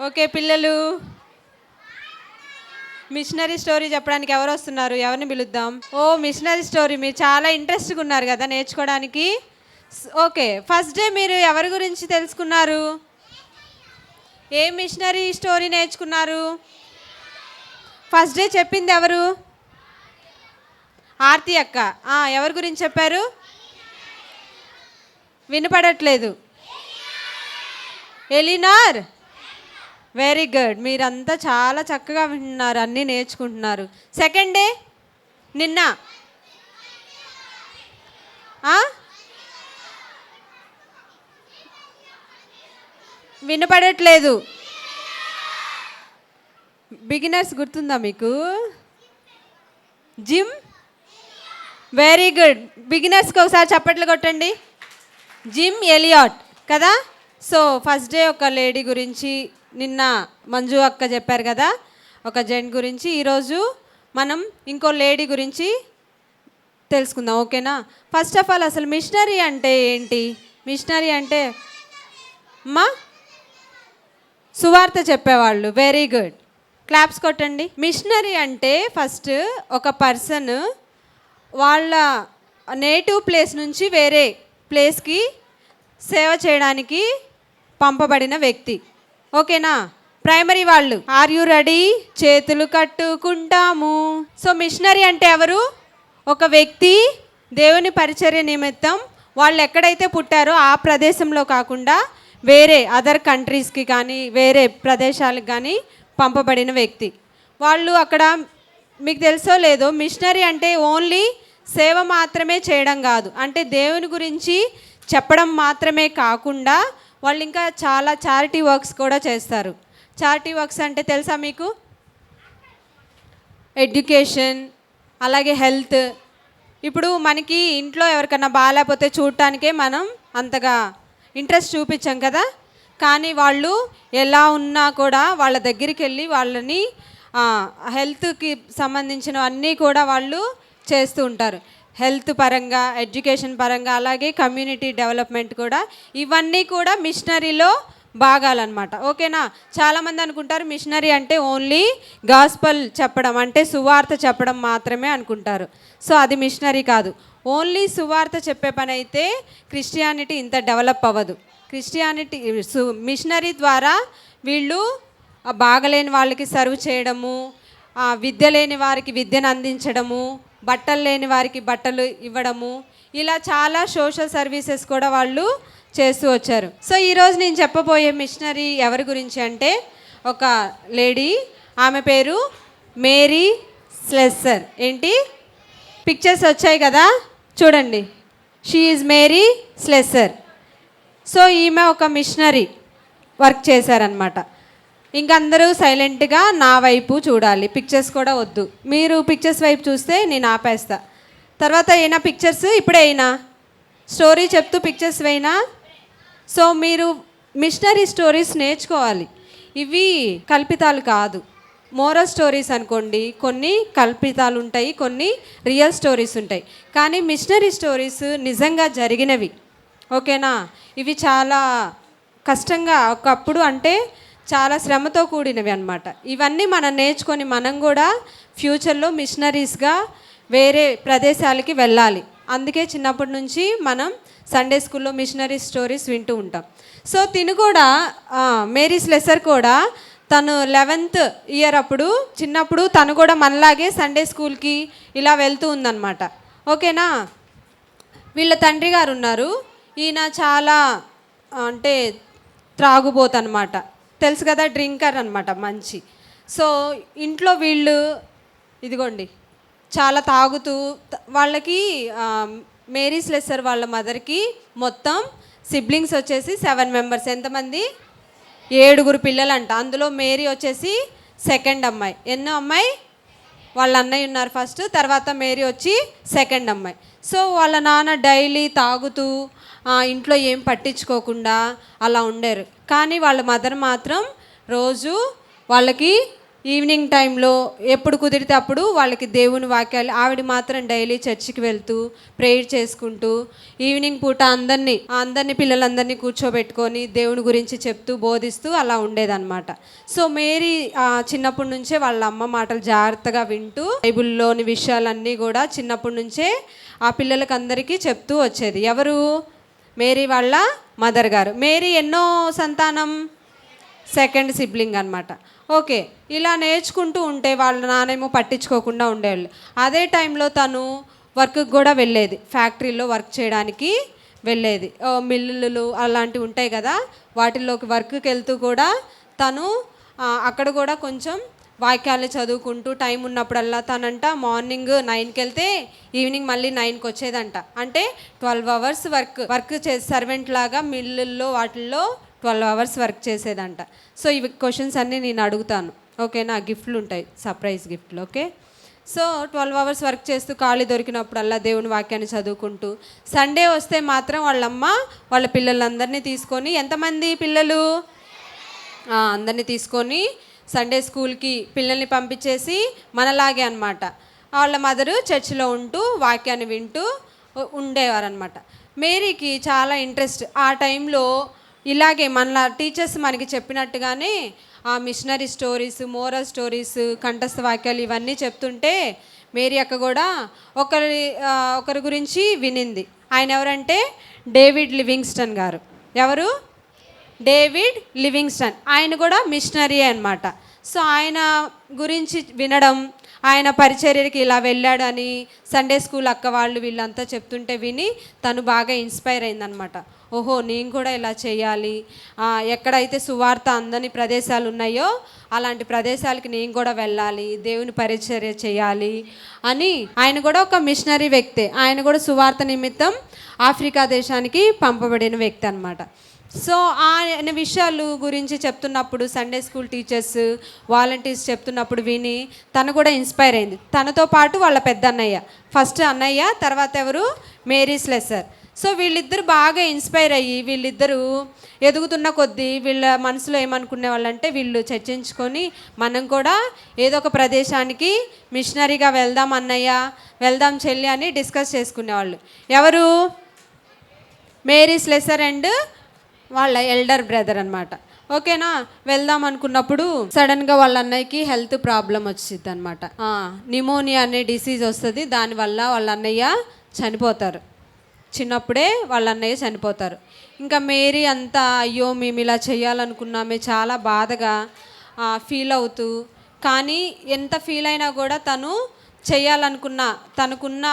Okay పిల్లలు, machinery story చెప్పడానికి ఎవరు వస్తున్నారు? ఎవరిని పిలుద్దాం? ఓ మిషనరీ స్టోరీ, మీరు చాలా ఇంట్రెస్ట్గా ఉన్నారు కదా నేర్చుకోవడానికి. ఓకే, ఫస్ట్ డే మీరు ఎవరి గురించి తెలుసుకున్నారు? ఏ మిషనరీ స్టోరీ నేర్చుకున్నారు? ఫస్ట్ డే చెప్పింది ఎవరు? ఆర్తి అక్క. ఎవరి గురించి చెప్పారు? వినపడట్లేదు. ఎలినార్. వెరీ గుడ్, మీరంతా చాలా చక్కగా వింటున్నారు, అన్నీ నేర్చుకుంటున్నారు. సెకండ్ డే నిన్న వినపడట్లేదు. బిగినర్స్ గుర్తుందా మీకు? జిమ్. వెరీ గుడ్, బిగినర్స్కి ఒకసారి చప్పట్లు కొట్టండి. జిమ్ ఎలియాట్ కదా. సో ఫస్ట్ డే ఒక లేడీ గురించి నిన్న మంజు అక్క చెప్పారు కదా, ఒక జెంట్ గురించి. ఈరోజు మనం ఇంకో లేడీ గురించి తెలుసుకుందాం, ఓకేనా? ఫస్ట్ ఆఫ్ ఆల్ అసలు మిషనరీ అంటే ఏంటి? మిషనరీ అంటే సువార్త చెప్పేవాళ్ళు. వెరీ గుడ్, క్లాప్స్ కొట్టండి. మిషనరీ అంటే ఫస్ట్ ఒక పర్సన్ వాళ్ళ నేటివ్ ప్లేస్ నుంచి వేరే ప్లేస్కి సేవ చేయడానికి పంపబడిన వ్యక్తి, ఓకేనా? ప్రైమరీ వాళ్ళు. Are you ready? చేతులు కట్టుకుంటాము. సో మిషనరీ అంటే ఎవరు? ఒక వ్యక్తి దేవుని పరిచర్య నిమిత్తం వాళ్ళు ఎక్కడైతే పుట్టారో ఆ ప్రదేశంలో కాకుండా వేరే అదర్ కంట్రీస్కి కానీ వేరే ప్రదేశాలకు కానీ పంపబడిన వ్యక్తి. వాళ్ళు అక్కడ, మీకు తెలుసో లేదో, మిషనరీ అంటే ఓన్లీ సేవ మాత్రమే చేయడం కాదు, అంటే దేవుని గురించి చెప్పడం మాత్రమే కాకుండా వాళ్ళు ఇంకా చాలా చారిటీ వర్క్స్ కూడా చేస్తారు. చారిటీ వర్క్స్ అంటే తెలుసా మీకు? ఎడ్యుకేషన్, అలాగే హెల్త్. ఇప్పుడు మనకి ఇంట్లో ఎవరికన్నా బాగాలేకపోతే చూడటానికే మనం అంతగా ఇంట్రెస్ట్ చూపించాం కదా, కానీ వాళ్ళు ఎలా ఉన్నా కూడా వాళ్ళ దగ్గరికి వెళ్ళి వాళ్ళని హెల్త్కి సంబంధించినవన్నీ కూడా వాళ్ళు చేస్తూ ఉంటారు. హెల్త్ పరంగా, ఎడ్యుకేషన్ పరంగా, అలాగే కమ్యూనిటీ డెవలప్మెంట్ కూడా. ఇవన్నీ కూడా మిషనరీలో భాగాలన్నమాట, ఓకేనా? చాలామంది అనుకుంటారు మిషనరీ అంటే ఓన్లీ గాస్పల్ చెప్పడం, అంటే సువార్త చెప్పడం మాత్రమే అనుకుంటారు. సో అది మిషనరీ కాదు. ఓన్లీ సువార్త చెప్పే పని అయితే క్రిస్టియానిటీ ఇంత డెవలప్ అవ్వదు. క్రిస్టియానిటీ మిషనరీ ద్వారా వీళ్ళు బాగలేని వాళ్ళకి సర్వ్ చేయడము, విద్య లేని వారికి విద్యను అందించడము, బట్టలు లేని వారికి బట్టలు ఇవ్వడము, ఇలా చాలా సోషల్ సర్వీసెస్ కూడా వాళ్ళు చేస్తూ వచ్చారు. సో ఈరోజు నేను చెప్పబోయే మిషనరీ ఎవరి గురించి అంటే ఒక లేడీ, ఆమె పేరు మేరీ స్లెస్సర్. ఏంటి? పిక్చర్స్ వచ్చాయి కదా, చూడండి. She is Mary Slessor. So ఈమె ఒక మిషనరీ వర్క్ చేశారనమాట. ఇంకందరూ సైలెంట్గా నా వైపు చూడాలి, పిక్చర్స్ కూడా వద్దు. మీరు పిక్చర్స్ వైపు చూస్తే నేను ఆపేస్తా. తర్వాత అయినా పిక్చర్స్ ఇప్పుడే అయినా స్టోరీ చెప్తూ పిక్చర్స్ అయినా. సో మీరు మిషనరీ స్టోరీస్ నేర్చుకోవాలి. ఇవి కల్పితాలు కాదు. మోరల్ స్టోరీస్ అనుకోండి, కొన్ని కల్పితాలు ఉంటాయి, కొన్ని రియల్ స్టోరీస్ ఉంటాయి. కానీ మిషనరీ స్టోరీస్ నిజంగా జరిగినవి, ఓకేనా? ఇవి చాలా కష్టంగా, ఒకప్పుడు అంటే చాలా శ్రమతో కూడినవి అన్నమాట. ఇవన్నీ మనం నేర్చుకొని మనం కూడా ఫ్యూచర్లో మిషనరీస్గా వేరే ప్రదేశాలకి వెళ్ళాలి. అందుకే చిన్నప్పటి నుంచి మనం సండే స్కూల్లో మిషనరీ స్టోరీస్ వింటూ ఉంటాం. సో తిను కూడా, మేరీ స్లెస్సర్ కూడా, తను 11th ఇయర్ అప్పుడు, చిన్నప్పుడు తను కూడా మనలాగే సండే స్కూల్కి ఇలా వెళ్తూ ఉందన్నమాట, ఓకేనా? వీళ్ళ తండ్రి గారు ఉన్నారు. ఈయన చాలా అంటే త్రాగుబోతనమాట, తెలుసు కదా, డ్రింకర్ అనమాట, మంచి. సో ఇంట్లో వీళ్ళు ఇదిగోండి చాలా తాగుతూ, వాళ్ళకి మేరీ స్లెస్సర్ వాళ్ళ మదర్కి మొత్తం సిబ్లింగ్స్ వచ్చేసి 7 మెంబర్స్. ఎంతమంది? 7 పిల్లలంట. అందులో మేరీ వచ్చేసి సెకండ్ అమ్మాయి. ఎన్నో అమ్మాయి? వాళ్ళ అన్నయ్య ఉన్నారు ఫస్ట్, తర్వాత మేరీ వచ్చి సెకండ్ అమ్మాయి. సో వాళ్ళ నాన్న డైలీ తాగుతూ ఇంట్లో ఏం పట్టించుకోకుండా అలా ఉండేరు. కానీ వాళ్ళ మదర్ మాత్రం రోజు వాళ్ళకి ఈవినింగ్ టైంలో ఎప్పుడు కుదిరితే అప్పుడు వాళ్ళకి దేవుని వాక్యాలు, ఆవిడ మాత్రం డైలీ చర్చికి వెళ్తూ ప్రేయర్ చేసుకుంటూ ఈవినింగ్ పూట అందరినీ పిల్లలందరినీ కూర్చోబెట్టుకొని దేవుని గురించి చెప్తూ బోధిస్తూ అలా ఉండేదన్నమాట. సో మేరీ చిన్నప్పటి నుంచే వాళ్ళ అమ్మ మాటలు జాగ్రత్తగా వింటూ బైబిల్లోని విషయాలన్నీ కూడా చిన్నప్పటి నుంచే ఆ పిల్లలకి అందరికీ చెప్తూ వచ్చేది. ఎవరు? మేరీ వాళ్ళ మదర్ గారు. మేరీ ఎన్నో సంతానం? సెకండ్ సిబ్లింగ్ అనమాట. ఓకే, ఇలా నేర్చుకుంటూ ఉంటే వాళ్ళ నానేమో పట్టించుకోకుండా ఉండేవాళ్ళు. అదే టైంలో తను వర్క్కి కూడా వెళ్ళేది, ఫ్యాక్టరీలో వర్క్ చేయడానికి వెళ్ళేది. మిల్లులు అలాంటివి ఉంటాయి కదా, వాటిల్లోకి వర్క్కి వెళ్తూ కూడా తను అక్కడ కూడా కొంచెం వాక్యాలు చదువుకుంటూ టైం ఉన్నప్పుడల్లా తనంట మార్నింగ్ 9కి వెళ్తే ఈవినింగ్ మళ్ళీ 9కి వచ్చేదంట. అంటే 12 అవర్స్ వర్క్ సర్వెంట్ లాగా మిల్లుల్లో వాటిల్లో 12 అవర్స్ వర్క్ చేసేదంట. సో ఇవి క్వశ్చన్స్ అన్నీ నేను అడుగుతాను, ఓకేనా? గిఫ్ట్లు ఉంటాయి, సర్ప్రైజ్ గిఫ్ట్లు. ఓకే, సో 12 అవర్స్ వర్క్ చేస్తూ ఖాళీ దొరికినప్పుడల్లా దేవుని వాక్యాన్ని చదువుకుంటూ సండే వస్తే మాత్రం వాళ్ళమ్మ వాళ్ళ పిల్లలందరినీ తీసుకొని, ఎంతమంది పిల్లలు? అందరినీ తీసుకొని సండే స్కూల్కి పిల్లల్ని పంపించేసి మనలాగే అనమాట వాళ్ళ మదరు చర్చిలో ఉంటూ వాక్యాన్ని వింటూ ఉండేవారనమాట. మేరీకి చాలా ఇంట్రెస్ట్ ఆ టైంలో. ఇలాగే మన టీచర్స్ మనకి చెప్పినట్టుగానే ఆ మిషనరీ స్టోరీస్, మోరల్ స్టోరీస్, కంఠస్థ వాక్యాలు ఇవన్నీ చెప్తుంటే మేరీ అక్క కూడా ఒకరి గురించి వినింది. ఆయన ఎవరంటే డేవిడ్ లివింగ్స్టన్ గారు. ఎవరు? David Livingstone. ఆయన కూడా మిషనరీ అనమాట. సో ఆయన గురించి వినడం, ఆయన పరిచర్యకి ఇలా వెళ్ళాడు అని సండే స్కూల్ అక్క వాళ్ళు వీళ్ళంతా చెప్తుంటే విని తను బాగా ఇన్స్పైర్ అయిందనమాట. ఓహో, నేను కూడా ఇలా చేయాలి, ఎక్కడైతే సువార్త అందని ప్రదేశాలు ఉన్నాయో అలాంటి ప్రదేశాలకి నేను కూడా వెళ్ళాలి, దేవుని పరిచర్య చేయాలి అని. ఆయన కూడా ఒక మిషనరీ వ్యక్తే. ఆయన కూడా సువార్త నిమిత్తం ఆఫ్రికా దేశానికి పంపబడిన వ్యక్తి అనమాట. సో ఆయన విషయాలు గురించి చెప్తున్నప్పుడు సండే స్కూల్ టీచర్స్, వాలంటీర్స్ చెప్తున్నప్పుడు విని తను కూడా ఇన్స్పైర్ అయింది. తనతో పాటు వాళ్ళ పెద్ద అన్నయ్య, ఫస్ట్ అన్నయ్య, తర్వాత ఎవరు? Mary Slessor. సో వీళ్ళిద్దరు బాగా ఇన్స్పైర్ అయ్యి వీళ్ళిద్దరూ ఎదుగుతున్న కొద్దీ వీళ్ళ మనసులో ఏమనుకునే వాళ్ళంటే వీళ్ళు చర్చించుకొని మనం కూడా ఏదో ఒక ప్రదేశానికి మిషనరీగా వెళ్దాం అన్నయ్య, వెళ్దాం చెల్లి అని డిస్కస్ చేసుకునేవాళ్ళు. ఎవరు? మేరీ స్లెసర్ అండ్ వాళ్ళ ఎల్డర్ బ్రదర్ అనమాట. ఓకేనా? వెళ్దాం అనుకున్నప్పుడు సడన్గా వాళ్ళ అన్నయ్యకి హెల్త్ ప్రాబ్లం వచ్చింది అనమాట. నిమోనియా అనే డిసీజ్ వస్తుంది. దానివల్ల వాళ్ళ అన్నయ్య చనిపోతారు. చిన్నప్పుడే వాళ్ళ అన్నయ్య చనిపోతారు. ఇంకా మేరీ అంతా అయ్యో మేము ఇలా చేయాలనుకున్నామే చాలా బాధగా ఫీల్ అవుతూ, కానీ ఎంత ఫీల్ అయినా కూడా తను చేయాలనుకున్న తనకున్న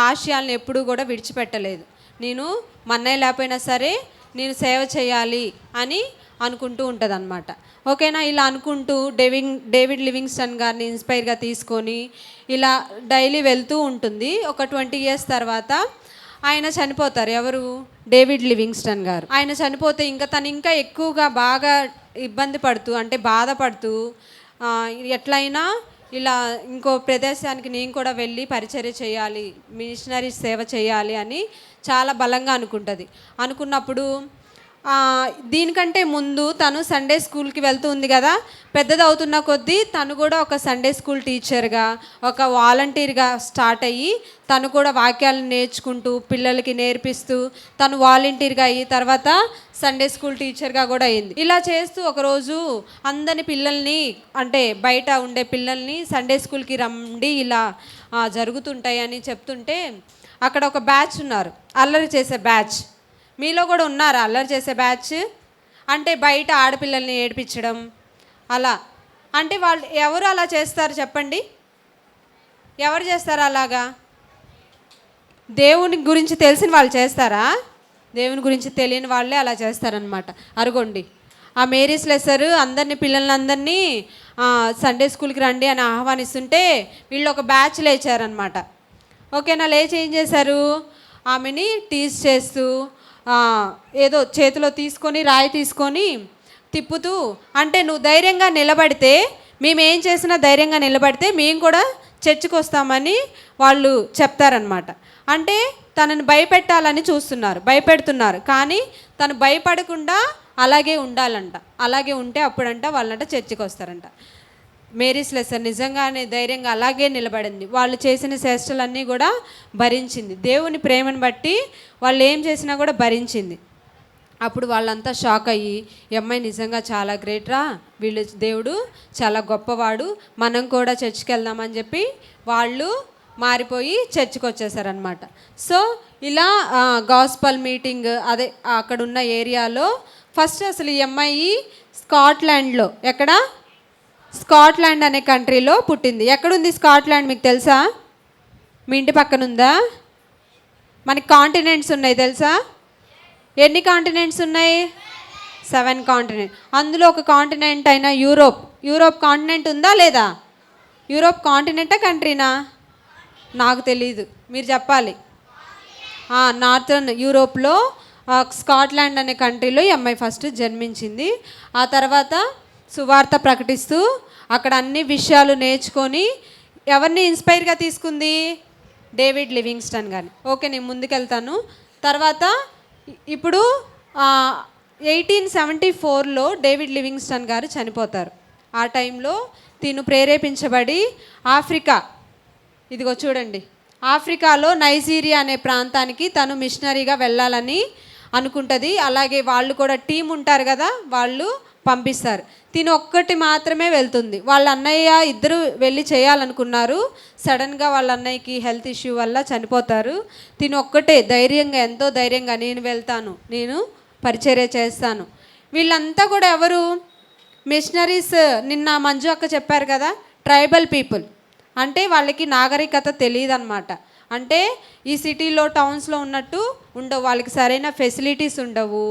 ఆశయాలను ఎప్పుడూ కూడా విడిచిపెట్టలేదు. నేను మా అన్నయ్య లేకపోయినా సరే నేను సేవ చేయాలి అని అనుకుంటూ ఉంటుంది అనమాట. ఓకేనా? ఇలా అనుకుంటూ డేవిడ్ లివింగ్స్టన్ గారిని ఇన్స్పైర్గా తీసుకొని ఇలా డైలీ వెళ్తూ ఉంటుంది. ఒక 20 years తర్వాత ఆయన చనిపోతారు. ఎవరు? డేవిడ్ లివింగ్స్టన్ గారు. ఆయన చనిపోతే తను ఇంకా ఎక్కువగా బాగా ఇబ్బంది పడుతూ, అంటే బాధపడుతూ, ఎట్లయినా ఇలా ఇంకో ప్రదేశానికి నేను కూడా వెళ్ళి పరిచర్య చేయాలి, మిషనరీ సేవ చేయాలి అని చాలా బలంగా అనుకున్నప్పుడు దీనికంటే ముందు తను సండే స్కూల్కి వెళ్తూ ఉంది కదా, పెద్దదవుతున్న కొద్దీ తను కూడా ఒక సండే స్కూల్ టీచర్గా, ఒక వాలంటీర్గా స్టార్ట్ అయ్యి తను కూడా వాక్యాలను నేర్చుకుంటూ పిల్లలకి నేర్పిస్తూ తను వాలంటీర్గా అయ్యి తర్వాత సండే స్కూల్ టీచర్గా కూడా అయింది. ఇలా చేస్తూ ఒకరోజు అందరి పిల్లల్ని, అంటే బయట ఉండే పిల్లల్ని సండే స్కూల్కి రండి, ఇలా జరుగుతుంటాయని చెప్తుంటే అక్కడ ఒక బ్యాచ్ ఉన్నారు, అల్లరి చేసే బ్యాచ్. మీలో కూడా ఉన్నారా అల్లరి చేసే బ్యాచ్? అంటే బయట ఆడపిల్లల్ని ఏడిపించడం అలా. అంటే వాళ్ళు ఎవరు అలా చేస్తారు చెప్పండి? ఎవరు చేస్తారు అలాగా? దేవుని గురించి తెలిసిన వాళ్ళు చేస్తారా? దేవుని గురించి తెలియని వాళ్ళే అలా చేస్తారనమాట. అరుగొండి, ఆ మేరీ స్లెసర్ పిల్లలందరినీ సండే స్కూల్కి రండి అని ఆహ్వానిస్తుంటే వీళ్ళు ఒక బ్యాచ్ లేచారనమాట. ఓకేనా? లేచి ఏం చేశారు? ఆమెని టీజ్ చేస్తూ ఏదో చేతిలో తీసుకొని రాయి తీసుకొని తిప్పుతూ, అంటే నువ్వు ధైర్యంగా నిలబడితే, మేమేం చేసినా ధైర్యంగా నిలబడితే మేము కూడా చర్చికి వస్తామని వాళ్ళు చెప్తారనమాట. అంటే తనని భయపెట్టాలని భయపెడుతున్నారు. కానీ తను భయపడకుండా అలాగే ఉండాలంట. అలాగే ఉంటే అప్పుడంట వాళ్ళంట చర్చికి వస్తారంట. మేరీస్ లెసన్ నిజంగానే ధైర్యంగా అలాగే నిలబడింది. వాళ్ళు చేసిన చేష్టలన్నీ కూడా భరించింది. దేవుని ప్రేమను బట్టి వాళ్ళు ఏం చేసినా కూడా భరించింది. అప్పుడు వాళ్ళంతా షాక్ అయ్యి, ఈ అమ్మాయి నిజంగా చాలా గ్రేట్ రా, వీళ్ళు దేవుడు చాలా గొప్పవాడు, మనం కూడా చర్చికి వెళ్దామని చెప్పి వాళ్ళు మారిపోయి చర్చికి వచ్చేసారనమాట. సో ఇలా గాస్పల్ మీటింగ్ అదే అక్కడున్న ఏరియాలో ఫస్ట్ అసలు ఈ అమ్మాయి స్కాట్లాండ్లో, ఎక్కడ, స్కాట్లాండ్ అనే కంట్రీలో పుట్టింది. ఎక్కడుంది స్కాట్లాండ్ మీకు తెలుసా? మీ ఇంటి పక్కన ఉందా? మనకి కాంటినెంట్స్ ఉన్నాయి తెలుసా? ఎన్ని కాంటినెంట్స్ ఉన్నాయి? 7 కాంటినెంట్. అందులో ఒక కాంటినెంట్ అయిన యూరోప్ కాంటినెంట్ ఉందా లేదా? యూరోప్ కాంటినెంటా కంట్రీనా? నాకు తెలీదు, మీరు చెప్పాలి. నార్థన్ యూరోప్లో స్కాట్లాండ్ అనే కంట్రీలో ఈ అమ్మాయి ఫస్ట్ జన్మించింది. ఆ తర్వాత సువార్త ప్రకటిస్తూ అక్కడ అన్ని విషయాలు నేర్చుకొని ఎవరిని ఇన్స్పైర్గా తీసుకుంది? డేవిడ్ లివింగ్స్టన్ గారిని. ఓకే, నేను ముందుకెళ్తాను. తర్వాత ఇప్పుడు 1874లో డేవిడ్ లివింగ్స్టన్ గారు చనిపోతారు. ఆ టైంలో తిను ప్రేరేపించబడి ఆఫ్రికా, ఇదిగో చూడండి, ఆఫ్రికాలో నైజీరియా అనే ప్రాంతానికి తను మిషనరీగా వెళ్ళాలని అనుకుంటుంది. అలాగే వాళ్ళు కూడా టీం ఉంటారు కదా, వాళ్ళు పంపిస్తారు. తిను ఒక్కటి మాత్రమే వెళ్తుంది. వాళ్ళ అన్నయ్య ఇద్దరు వెళ్ళి చేయాలనుకున్నారు. సడన్గా వాళ్ళ అన్నయ్యకి హెల్త్ ఇష్యూ వల్ల చనిపోతారు. తిను ఒక్కటే ధైర్యంగా, ఎంతో ధైర్యంగా, నేను వెళ్తాను, నేను పరిచర్య చేస్తాను. వీళ్ళంతా కూడా ఎవరు? మిషనరీస్. నిన్న మంజు అక్క చెప్పారు కదా, ట్రైబల్ పీపుల్. అంటే వాళ్ళకి నాగరికత తెలియదన్నమాట. అంటే ఈ సిటీలో టౌన్స్లో ఉన్నట్టు ఉండవు, వాళ్ళకి సరైన ఫెసిలిటీస్ ఉండవు,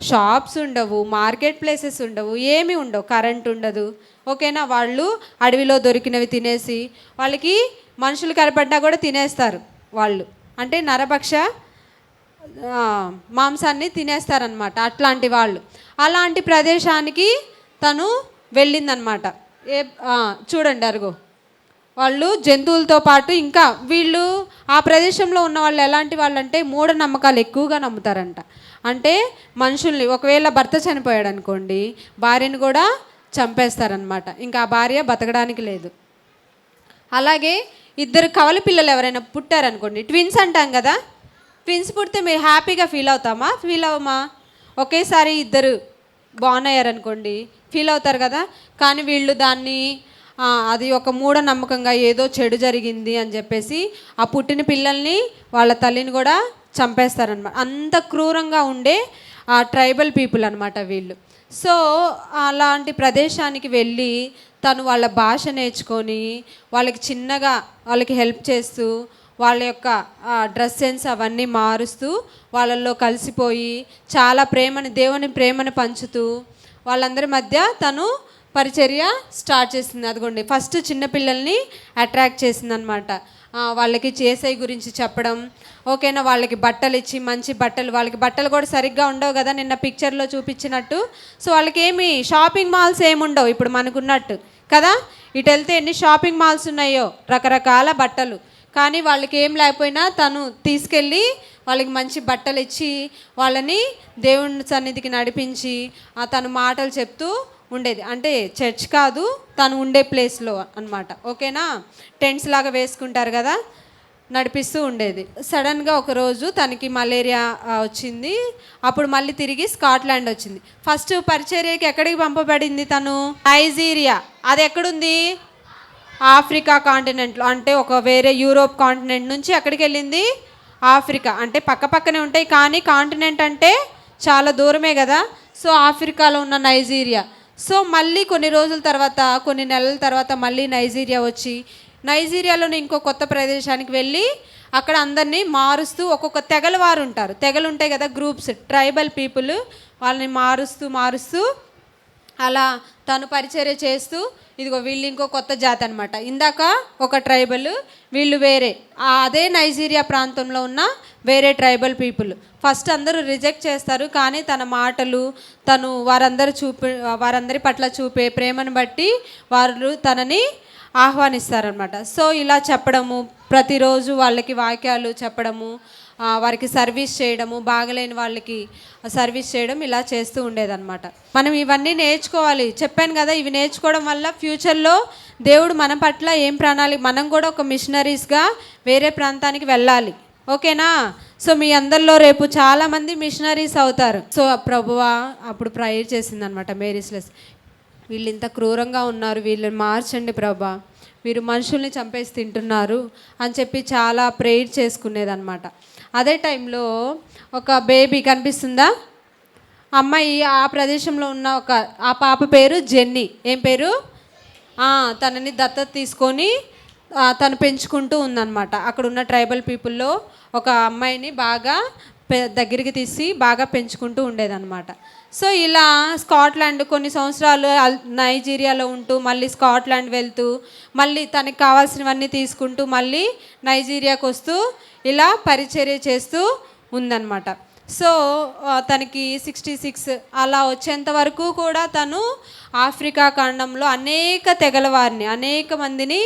షాప్స్ ఉండవు, మార్కెట్ ప్లేసెస్ ఉండవు, ఏమీ ఉండవు, కరెంట్ ఉండదు. ఓకేనా? వాళ్ళు అడవిలో దొరికినవి తినేసి, వాళ్ళకి మనుషులు కనపడ్డా కూడా తినేస్తారు వాళ్ళు. అంటే నరభక్ష మాంసాన్ని తినేస్తారనమాట అట్లాంటి వాళ్ళు. అలాంటి ప్రదేశానికి తను వెళ్ళిందనమాట. చూడండి, అరుగో వాళ్ళు జంతువులతో పాటు ఇంకా వీళ్ళు ఆ ప్రదేశంలో ఉన్న వాళ్ళు ఎలాంటి వాళ్ళు అంటే మూఢనమ్మకాలు ఎక్కువగా నమ్ముతారంట. అంటే మనుషుల్ని, ఒకవేళ భర్త చనిపోయాడు అనుకోండి, భార్యను కూడా చంపేస్తారనమాట. ఇంకా ఆ భార్య బతకడానికి లేదు. అలాగే ఇద్దరు కవల పిల్లలు ఎవరైనా పుట్టారనుకోండి, ట్విన్స్ అంటాం కదా, ట్విన్స్ పుడితే మీరు హ్యాపీగా ఫీల్ అవుతామా? ఫీల్ అవ్వమా? ఒకేసారి ఇద్దరు బార్న్ అయ్యారనుకోండి ఫీల్ అవుతారు కదా. కానీ వీళ్ళు దాన్ని అది ఒక మూఢనమ్మకంగా ఏదో చెడు జరిగింది అని చెప్పేసి ఆ పుట్టిన పిల్లల్ని, వాళ్ళ తల్లిని కూడా చంపేస్తారనమాట. అంత క్రూరంగా ఉండే ఆ ట్రైబల్ పీపుల్ అనమాట వీళ్ళు. సో అలాంటి ప్రదేశానికి వెళ్ళి తను వాళ్ళ భాష నేర్చుకొని వాళ్ళకి చిన్నగా వాళ్ళకి హెల్ప్ చేస్తూ వాళ్ళ యొక్క డ్రెస్ సెన్స్ అవన్నీ మారుస్తూ వాళ్ళల్లో కలిసిపోయి చాలా ప్రేమని, దేవుని ప్రేమను పంచుతూ వాళ్ళందరి మధ్య తను పరిచర్య స్టార్ట్ చేసింది. అదిగోండి, ఫస్ట్ చిన్నపిల్లల్ని అట్రాక్ట్ చేసిందనమాట. వాళ్ళకి యేసయ్య గురించి చెప్పడం. ఓకేనా? వాళ్ళకి బట్టలు ఇచ్చి, మంచి బట్టలు, వాళ్ళకి బట్టలు కూడా సరిగ్గా ఉండవు కదా నిన్న పిక్చర్లో చూపించినట్టు. సో వాళ్ళకి ఏమి షాపింగ్ మాల్స్ ఏముండవు ఇప్పుడు మనకున్నట్టు కదా. ఇటు వెళ్తే ఎన్ని షాపింగ్ మాల్స్ ఉన్నాయో, రకరకాల బట్టలు. కానీ వాళ్ళకి ఏం లేకపోయినా తను తీసుకెళ్ళి వాళ్ళకి మంచి బట్టలు ఇచ్చి వాళ్ళని దేవుని సన్నిధికి నడిపించి తను మాటలు చెప్తూ ఉండేది. అంటే చర్చ్ కాదు, తను ఉండే ప్లేస్లో అన్నమాట. ఓకేనా? టెంట్స్ లాగా వేసుకుంటారు కదా, నడిపిస్తూ ఉండేది. సడన్గా ఒకరోజు తనకి మలేరియా వచ్చింది. అప్పుడు మళ్ళీ తిరిగి స్కాట్లాండ్ వచ్చింది. ఫస్ట్ పరిచర్యకి ఎక్కడికి పంపబడింది తను? నైజీరియా. అది ఎక్కడుంది? ఆఫ్రికా కాంటినెంట్లో. అంటే ఒక వేరే యూరోప్ కాంటినెంట్ నుంచి ఎక్కడికి వెళ్ళింది? ఆఫ్రికా. అంటే పక్క పక్కనే ఉంటాయి కానీ కాంటినెంట్ అంటే చాలా దూరమే కదా. సో ఆఫ్రికాలో ఉన్న నైజీరియా. సో మళ్ళీ కొన్ని రోజుల తర్వాత, కొన్ని నెలల తర్వాత మళ్ళీ నైజీరియా వచ్చి, నైజీరియాలోని ఇంకో కొత్త ప్రదేశానికి వెళ్ళి అక్కడ అందరినీ మారుస్తూ, ఒక్కొక్క తెగల వారు ఉంటారు, తెగలు ఉంటాయి కదా, గ్రూప్స్, ట్రైబల్ పీపుల్, వాళ్ళని మారుస్తూ అలా తను పరిచర్య చేస్తూ, ఇదిగో వీళ్ళు ఇంకో కొత్త జాతి అనమాట. ఇందాక ఒక ట్రైబల్, వీళ్ళు వేరే, అదే నైజీరియా ప్రాంతంలో ఉన్న వేరే ట్రైబల్ పీపుల్. ఫస్ట్ అందరూ రిజెక్ట్ చేస్తారు, కానీ తన మాటలు, తను వారందరి పట్ల చూపే ప్రేమను బట్టి వారు తనని ఆహ్వానిస్తారనమాట. సో ఇలా చెప్పడము, ప్రతిరోజు వాళ్ళకి వాక్యాలు చెప్పడము, వారికి సర్వీస్ చేయడము, బాగలేని వాళ్ళకి సర్వీస్ చేయడం, ఇలా చేస్తూ ఉండేదన్నమాట. మనం ఇవన్నీ నేర్చుకోవాలి. చెప్పాను కదా, ఇవి నేర్చుకోవడం వల్ల ఫ్యూచర్లో దేవుడు మన పట్ల ఏం ప్రణాళిక, మనం కూడా ఒక మిషనరీస్గా వేరే ప్రాంతానికి వెళ్ళాలి. ఓకేనా? సో మీ అందరిలో రేపు చాలామంది మిషనరీస్ అవుతారు. సో ప్రభువా అప్పుడు ప్రేయర్ చేసిందనమాట మేరీస్లెస్, వీళ్ళు ఇంత క్రూరంగా ఉన్నారు, వీళ్ళని మార్చండి ప్రభా, వీరు మనుషుల్ని చంపేసి తింటున్నారు అని చెప్పి చాలా ప్రేయర్ చేసుకునేదన్నమాట. అదే టైంలో ఒక బేబీ కనిపిస్తుందా అమ్మాయి, ఆ ప్రదేశంలో ఉన్న ఆ పాప పేరు జెన్నీ. ఏం పేరు? తనని దత్తత తీసుకొని తను పెంచుకుంటూ ఉందన్నమాట. అక్కడ ఉన్న ట్రైబల్ పీపుల్లో ఒక అమ్మాయిని బాగా దగ్గరికి తీసి బాగా పెంచుకుంటూ ఉండేదన్నమాట. సో ఇలా స్కాట్లాండ్ కొన్ని సంవత్సరాలు నైజీరియాలో ఉంటూ మళ్ళీ స్కాట్లాండ్ వెళ్తూ మళ్ళీ తనకి కావాల్సినవన్నీ తీసుకుంటూ మళ్ళీ నైజీరియాకు వస్తూ ఇలా పరిచర్య చేస్తూ ఉందన్నమాట. సో తనకి 66 అలా వచ్చేంత వరకు కూడా తను ఆఫ్రికా ఖండంలో అనేక తెగల వారిని, అనేక మందిని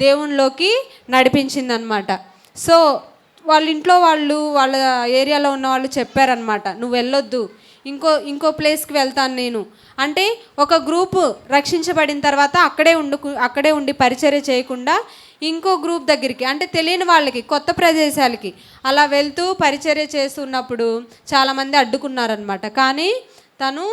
దేవునిలోకి నడిపించిందనమాట. సో వాళ్ళ ఇంట్లో వాళ్ళు, వాళ్ళ ఏరియాలో ఉన్న వాళ్ళు చెప్పారనమాట, నువ్వు వెళ్ళొద్దు, ఇంకో ప్లేస్కి వెళ్తాను నేను అంటే, ఒక గ్రూపు రక్షించబడిన తర్వాత అక్కడే ఉండి పరిచర్య చేయకుండా ఇంకో గ్రూప్ దగ్గరికి, అంటే తెలియని వాళ్ళకి, కొత్త ప్రదేశాలకి అలా వెళ్తూ పరిచర్య చేస్తున్నప్పుడు చాలామంది అడ్డుకున్నారనమాట. కానీ తను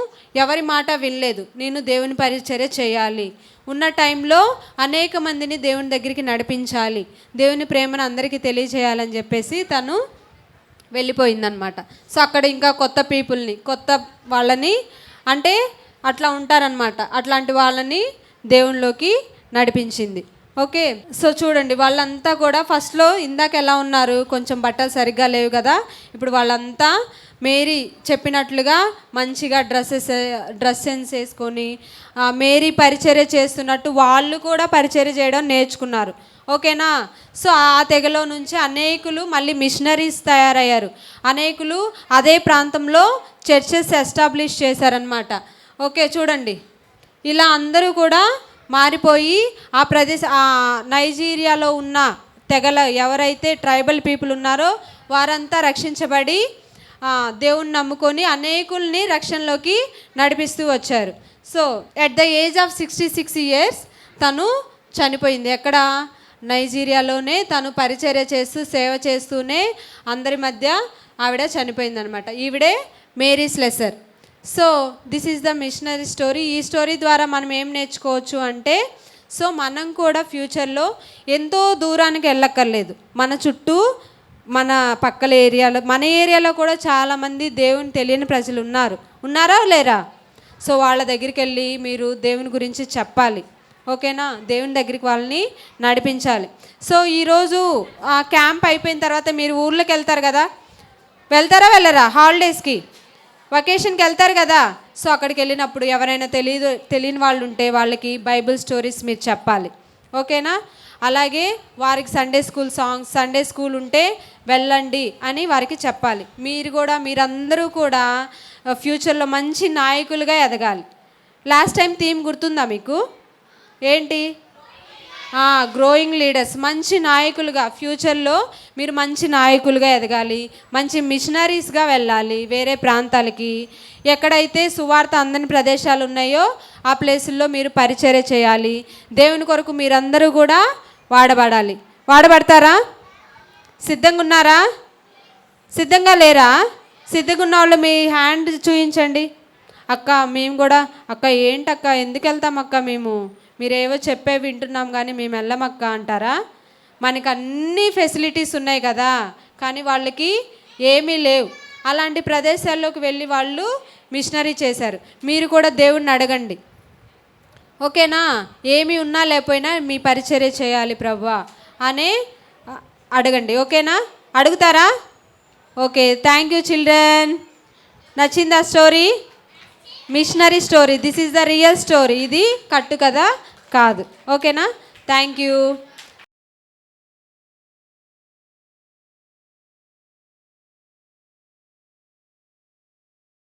ఎవరి మాట వినలేదు. నేను దేవుని పరిచర్య చేయాలి, ఉన్న టైంలో అనేక మందిని దేవుని దగ్గరికి నడిపించాలి, దేవుని ప్రేమను అందరికీ తెలియజేయాలని చెప్పేసి తను వెళ్ళిపోయిందనమాట. సో అక్కడ ఇంకా కొత్త పీపుల్ని, కొత్త వాళ్ళని, అంటే అట్లా ఉంటారనమాట, అట్లాంటి వాళ్ళని దేవునిలోకి నడిపించింది. ఓకే. సో చూడండి, వాళ్ళంతా కూడా ఫస్ట్లో ఇందాక ఎలా ఉన్నారు, కొంచెం బట్టలు సరిగ్గా లేవు కదా, ఇప్పుడు వాళ్ళంతా మేరీ చెప్పినట్లుగా మంచిగా డ్రెస్ సెన్స్ వేసుకొని మేరీ పరిచర్య చేస్తున్నట్టు వాళ్ళు కూడా పరిచర్య చేయడం నేర్చుకున్నారు. ఓకేనా? సో ఆ తెగలో నుంచి అనేకులు మళ్ళీ మిషనరీస్ తయారయ్యారు. అనేకులు అదే ప్రాంతంలో చర్చెస్ ఎస్టాబ్లిష్ చేశారనమాట. ఓకే, చూడండి, ఇలా అందరూ కూడా మారిపోయి ఆ నైజీరియాలో ఉన్న తెగల ఎవరైతే ట్రైబల్ పీపుల్ ఉన్నారో వారంతా రక్షించబడి దేవుణ్ణి నమ్ముకొని అనేకుల్ని రక్షణలోకి నడిపిస్తూ వచ్చారు. So at the age of 66 years తను చనిపోయింది. ఎక్కడ? నైజీరియాలోనే తను పరిచర్య చేస్తూ సేవ చేస్తూనే అందరి మధ్య ఆవిడ చనిపోయిందనమాట. ఈవిడే Mary Slessor. So this is the missionary story. ఈ స్టోరీ ద్వారా మనం ఏం నేర్చుకోవచ్చు అంటే, సో మనం కూడా ఫ్యూచర్లో ఎంతో దూరానికి వెళ్ళక్కర్లేదు. మన చుట్టూ, మన పక్కల ఏరియాలో, మన ఏరియాలో కూడా చాలామంది దేవుని తెలియని ప్రజలు ఉన్నారా లేరా? సో వాళ్ళ దగ్గరికి వెళ్ళి మీరు దేవుని గురించి చెప్పాలి. ఓకేనా? దేవుని దగ్గరికి వాళ్ళని నడిపించాలి. సో ఈరోజు ఆ క్యాంప్ అయిపోయిన తర్వాత మీరు ఊర్లోకి వెళ్తారు కదా, వెళ్తారా వెళ్ళరా? హాలిడేస్కి, వెకేషన్కి వెళ్తారు కదా. సో అక్కడికి వెళ్ళినప్పుడు ఎవరైనా తెలియని వాళ్ళు ఉంటే వాళ్ళకి బైబిల్ స్టోరీస్ మీరు చెప్పాలి. ఓకేనా? అలాగే వారికి సండే స్కూల్ ఉంటే వెళ్ళండి అని వారికి చెప్పాలి. మీరందరూ కూడా ఫ్యూచర్లో మంచి నాయకులుగా ఎదగాలి. లాస్ట్ టైం థీమ్ గుర్తుందా మీకు? ఏంటి? గ్రోయింగ్ లీడర్స్, మంచి నాయకులుగా. ఫ్యూచర్లో మీరు మంచి నాయకులుగా ఎదగాలి, మంచి మిషనరీస్గా వెళ్ళాలి వేరే ప్రాంతాలకి. ఎక్కడైతే సువార్త అందని ప్రదేశాలు ఉన్నాయో ఆ ప్లేసుల్లో మీరు పరిచర్య చేయాలి. దేవుని కొరకు మీరందరూ కూడా వాడబడాలి. వాడబడతారా? సిద్ధంగా ఉన్నారా? సిద్ధంగా లేరా? సిద్ధంగా ఉన్న వాళ్ళు మీ హ్యాండ్ చూపించండి. అక్క మేము కూడా, అక్క ఏంటక్క ఎందుకు వెళ్తాం అక్క, మీరేవో చెప్పే వింటున్నాం కానీ మేము వెళ్ళమక్క అంటారా? మనకు అన్ని ఫెసిలిటీస్ ఉన్నాయి కదా, కానీ వాళ్ళకి ఏమీ లేవు. అలాంటి ప్రదేశాల్లోకి వెళ్ళి వాళ్ళు మిషనరీ చేశారు. మీరు కూడా దేవుణ్ణి అడగండి. ఓకేనా? ఏమి ఉన్నా లేకపోయినా మీ పరిచర్య చేయాలి ప్రభువా అనే అడగండి. ఓకేనా? అడుగుతారా? Okay, thank you children. నచ్చిందా story? Missionary story. This is the real story. ఇది కట్టు కదా కాదు. ఓకేనా? Thank you.